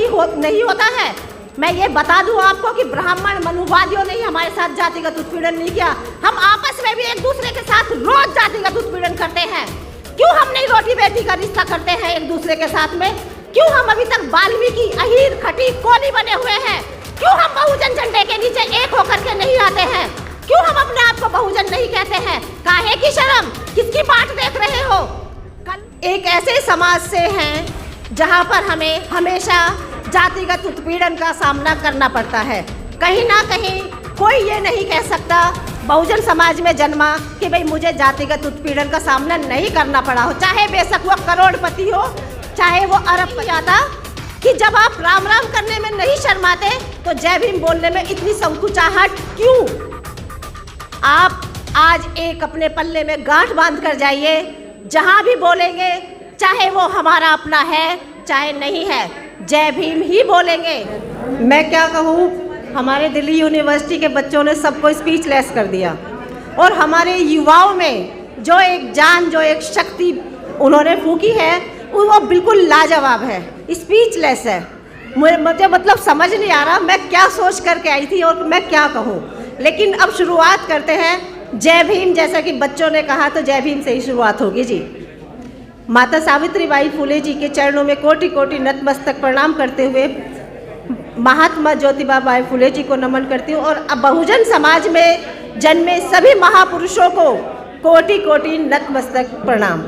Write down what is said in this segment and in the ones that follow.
नहीं होता है। मैं ये बता दूं आपको कि ब्राह्मण मनुवादियों ने ही हमारे साथ जातिगत उत्पीड़न नहीं किया। हम आपस में भी एक दूसरे के साथ रोज जातिगत उत्पीड़न करते हैं। क्यों हम नहीं रोटी बेटी का रिश्ता करते हैं एक दूसरे के साथ में? क्यों हम अभी तक वाल्मीकि, अहीर, खटी, कोली बने हुए हैं? क्यों हम बहुजन झंडे के नीचे एक होकर के नहीं आते हैं? क्यों हम अपने आप को बहुजन नहीं कहते हैं? काहे की शर्म? किसकी बाट देख रहे हो? कल एक ऐसे समाज से हैं जहां पर हमें हमेशा जातिगत उत्पीड़न का सामना करना पड़ता है। कहीं ना कहीं कोई ये नहीं कह सकता बहुजन समाज में जन्मा कि भाई मुझे जातिगत उत्पीड़न का सामना नहीं करना पड़ा हो, चाहे बेशक वो करोड़पति हो, चाहे वो अरबपति। आता कि जब आप राम राम करने में नहीं शर्माते तो जय भीम बोलने में इतनी संकुचाहट क्यों? आप आज एक अपने पल्ले में गांठ बांध कर जाइए, जहां भी बोलेंगे चाहे वो हमारा अपना है चाहे नहीं है, जय भीम ही बोलेंगे। मैं क्या कहूँ, हमारे दिल्ली यूनिवर्सिटी के बच्चों ने सबको स्पीचलेस कर दिया और हमारे युवाओं में जो एक जान, जो एक शक्ति उन्होंने फूंकी है वो बिल्कुल लाजवाब है, स्पीचलेस है। मुझे मतलब समझ नहीं आ रहा मैं क्या सोच करके आई थी और मैं क्या कहूँ। लेकिन अब शुरुआत करते हैं जय भीम। जैसा कि बच्चों ने कहा तो जय भीम से ही शुरुआत होगी जी। माता सावित्रीबाई फुले जी के चरणों में कोटि कोटि नतमस्तक प्रणाम करते हुए महात्मा ज्योतिबा बाई फुले जी को नमन करती हूँ और अब बहुजन समाज में जन्मे सभी महापुरुषों को कोटि कोटि नतमस्तक प्रणाम।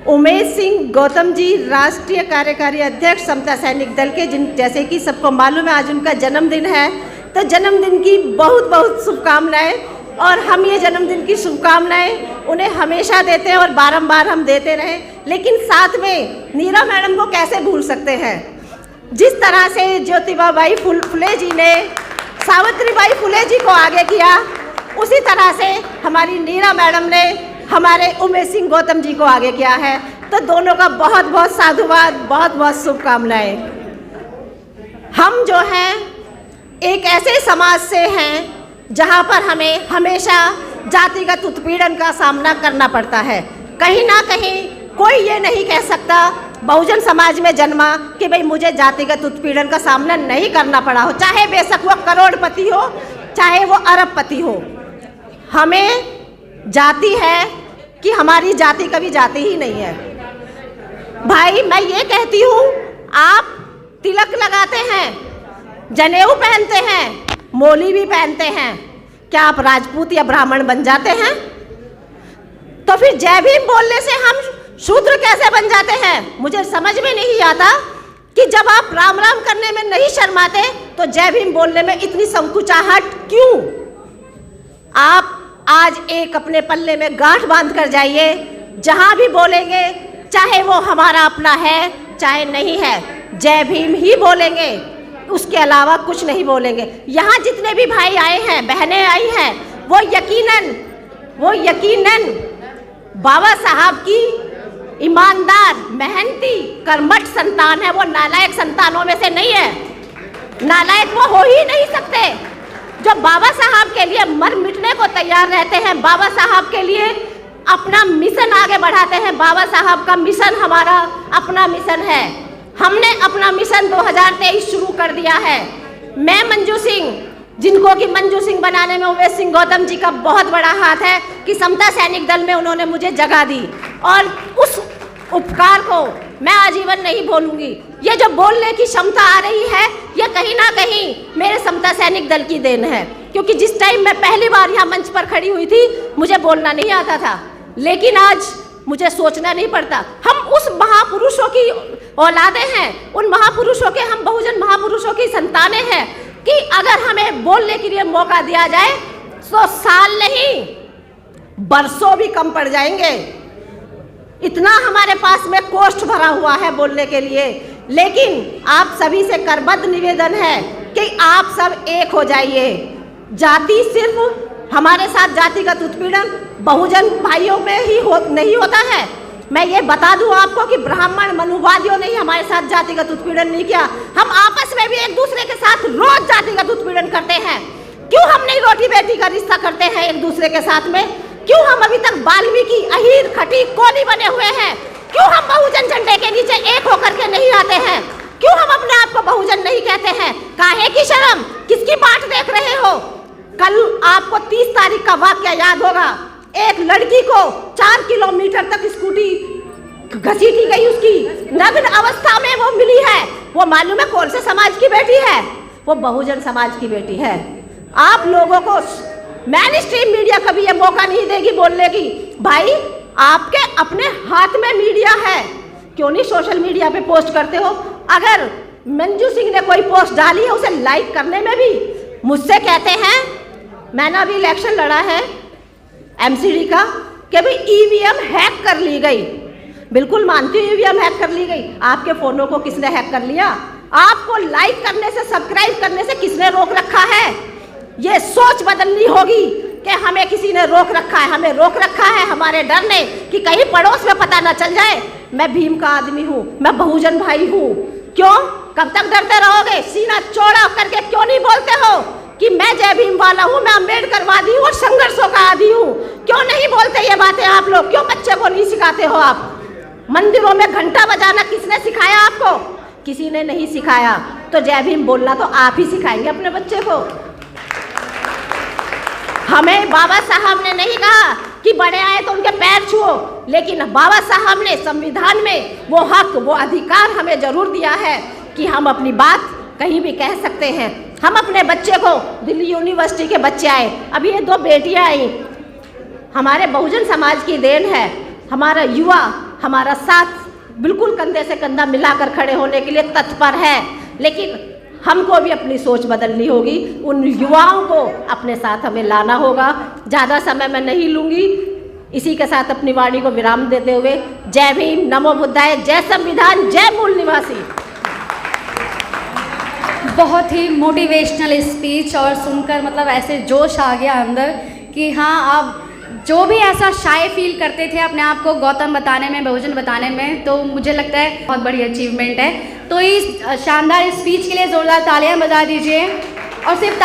उमेश सिंह गौतम जी राष्ट्रीय कार्यकारी अध्यक्ष समता सैनिक दल के, जिन जैसे कि सबको मालूम है आज उनका जन्मदिन है, तो जन्मदिन की बहुत बहुत शुभकामनाएं। और हम ये जन्मदिन की शुभकामनाएं उन्हें हमेशा देते हैं और बारंबार हम देते रहें। लेकिन साथ में नीरा मैडम को कैसे भूल सकते हैं? जिस तरह से ज्योतिबा बाई फुले जी ने सावित्रीबाई फुले जी को आगे किया, उसी तरह से हमारी नीरा मैडम ने हमारे उमेश सिंह गौतम जी को आगे किया है। तो दोनों का बहुत बहुत साधुवाद, बहुत बहुत शुभकामनाएं। हम जो हैं एक ऐसे समाज से हैं जहां पर हमें हमेशा जातिगत उत्पीड़न का सामना करना पड़ता है। कहीं ना कहीं कोई ये नहीं कह सकता बहुजन समाज में जन्मा कि भाई मुझे जातिगत उत्पीड़न का सामना नहीं करना पड़ा हो, चाहे बेशक वो करोड़पति हो, चाहे वो अरबपति हो। हमें जाति है कि हमारी जाति कभी जाति ही नहीं है। भाई मैं ये कहती हूँ, आप तिलक लगाते हैं, जनेऊ पहनते हैं, मोली भी पहनते हैं, क्या आप राजपूत या ब्राह्मण बन जाते हैं? तो फिर जय भीम बोलने से हम शूद्र कैसे बन जाते हैं? मुझे समझ में नहीं आता कि जब आप राम राम करने में नहीं शर्माते तो जय भीम बोलने में इतनी संकुचाहट क्यों? आप आज एक अपने पल्ले में गांठ बांध कर जाइए, जहां भी बोलेंगे चाहे वो हमारा अपना है चाहे नहीं है, जय भीम ही बोलेंगे, उसके अलावा कुछ नहीं बोलेंगे। यहाँ जितने भी भाई आए हैं, बहनें आई हैं, वो यकीनन बाबा साहब की ईमानदार, मेहनती, कर्मठ संतान है। वो नालायक संतानों में से नहीं है। नालायक वो हो ही नहीं सकते जो बाबा साहब के लिए मर मिटने को तैयार रहते हैं, बाबा साहब के लिए अपना मिशन आगे बढ़ाते हैं। बाबा साहब का मिशन हमारा अपना मिशन है। हमने अपना मिशन 2023 शुरू कर दिया है। मैं मंजू सिंह, जिनको कि मंजू सिंह बनाने में उमेश सिंह गौतम जी का बहुत बड़ा हाथ है कि समता सैनिक दल में उन्होंने मुझे जगह दी, और उस उपकार को मैं आजीवन नहीं भूलूंगी। ये जो बोलने की क्षमता आ रही है, ये कहीं ना कहीं मेरे समता सैनिक दल की देन है। क्योंकि जिस टाइम मैं पहली बार यहाँ मंच पर खड़ी हुई थी, मुझे बोलना नहीं आता था, लेकिन आज मुझे सोचना नहीं पड़ता। हम उस महापुरुषों की औलादे हैं, उन महापुरुषों के, हम बहुजन महापुरुषों की संतानें हैं कि अगर हमें बोलने के लिए मौका दिया जाए तो साल नहीं बरसों भी कम पड़ जाएंगे। इतना हमारे पास में कोष्ठ भरा हुआ है बोलने के लिए। लेकिन आप सभी से करबद्ध निवेदन है कि आप सब एक हो जाइए। जाति सिर्फ हमारे साथ जातिगत उत्पीड़न बहुजन भाइयों में ही नहीं होता है। मैं ये बता दूं आपको कि ब्राह्मण मनुवादियों ने ही हमारे साथ जातिगत उत्पीड़न नहीं किया। हम आपस में भी एक दूसरे के साथ रोज जातिगत उत्पीड़न करते हैं। क्यों हम नहीं रोटी बेटी का रिश्ता करते हैं एक दूसरे के साथ में? क्यों हम अभी तक वाल्मीकि, अहीर, खटी, कोली बने हुए हैं? क्यों हम बहुजन झंडे के नीचे एक होकर के नहीं आते हैं? क्यों हम अपने बहुजन नहीं कहते हैं? काहे की शर्म? किसकी बाट देख रहे हो? कल आपको 30 तारीख का वाकया याद होगा। एक लड़की को 4 किलोमीटर तक स्कूटी घसीटी गई, उसकी नग्न अवस्था में वो मिली है। वो मालूम है कौन से समाज की बेटी है? वो बहुजन समाज की बेटी है। आप लोगों को मेन स्ट्रीम मीडिया कभी ये मौका नहीं देगी बोलने की। भाई आपके अपने हाथ में मीडिया है, क्यों नहीं सोशल मीडिया पे पोस्ट करते हो? अगर मंजू सिंह ने कोई पोस्ट डाली है उसे लाइक करने में भी मुझसे कहते हैं, मैंने अभी इलेक्शन लड़ा है एमसीडी का, कि भाई ईवीएम हैक कर ली गई। बिल्कुल मानती हूँ ईवीएम हैक कर ली गई। आपके फोनों को किसने हैक कर लिया? आपको लाइक करने से, सब्सक्राइब करने से किसने रोक रखा है? ये सोच बदलनी होगी कि हमें किसी ने रोक रखा है। हमें रोक रखा है हमारे डर ने कि कहीं पड़ोस में पता न चल जाए मैं भीम का आदमी हूँ, मैं बहुजन भाई हूँ। क्यों? कब तक डरते रहोगे? सीना चौड़ा करके क्यों नहीं बोलते हो कि मैं जय भीम वाला हूँ, मैं अम्बेडकरवादी हूँ और संघर्षों का आदी हूँ? क्यों नहीं बोलते ये बातें आप लोग? क्यों बच्चे को नहीं सिखाते हो आप? मंदिरों में घंटा बजाना किसने सिखाया आपको? किसी ने नहीं सिखाया। तो जय भीम बोलना तो आप ही सिखाएंगे अपने बच्चे को। हमें बाबा साहब ने नहीं कहा कि बड़े आए तो उनके पैर छुओ, लेकिन बाबा साहब ने संविधान में वो हक, वो अधिकार हमें जरूर दिया है कि हम अपनी बात कहीं भी कह सकते हैं। हम अपने बच्चे को, दिल्ली यूनिवर्सिटी के बच्चे आए, अभी ये 2 बेटियां आई, हमारे बहुजन समाज की देन है। हमारा युवा हमारा साथ बिल्कुल कंधे से कंधा मिलाकर खड़े होने के लिए तत्पर है, लेकिन हमको भी अपनी सोच बदलनी होगी। उन युवाओं को अपने साथ हमें लाना होगा। ज़्यादा समय मैं नहीं लूँगी। इसी के साथ अपनी वाणी को विराम देते हुए जय भीम, नमो बुद्धाय, जय संविधान, जय मूल निवासी। बहुत ही मोटिवेशनल स्पीच और सुनकर मतलब ऐसे जोश आ गया अंदर कि हाँ, आप जो भी ऐसा शाय फील करते थे अपने आप को गौतम बताने में, बहुजन बताने में, तो मुझे लगता है बहुत बड़ी अचीवमेंट है। तो इस शानदार स्पीच के लिए ज़ोरदार तालियां बजा दीजिए। और सिर्फ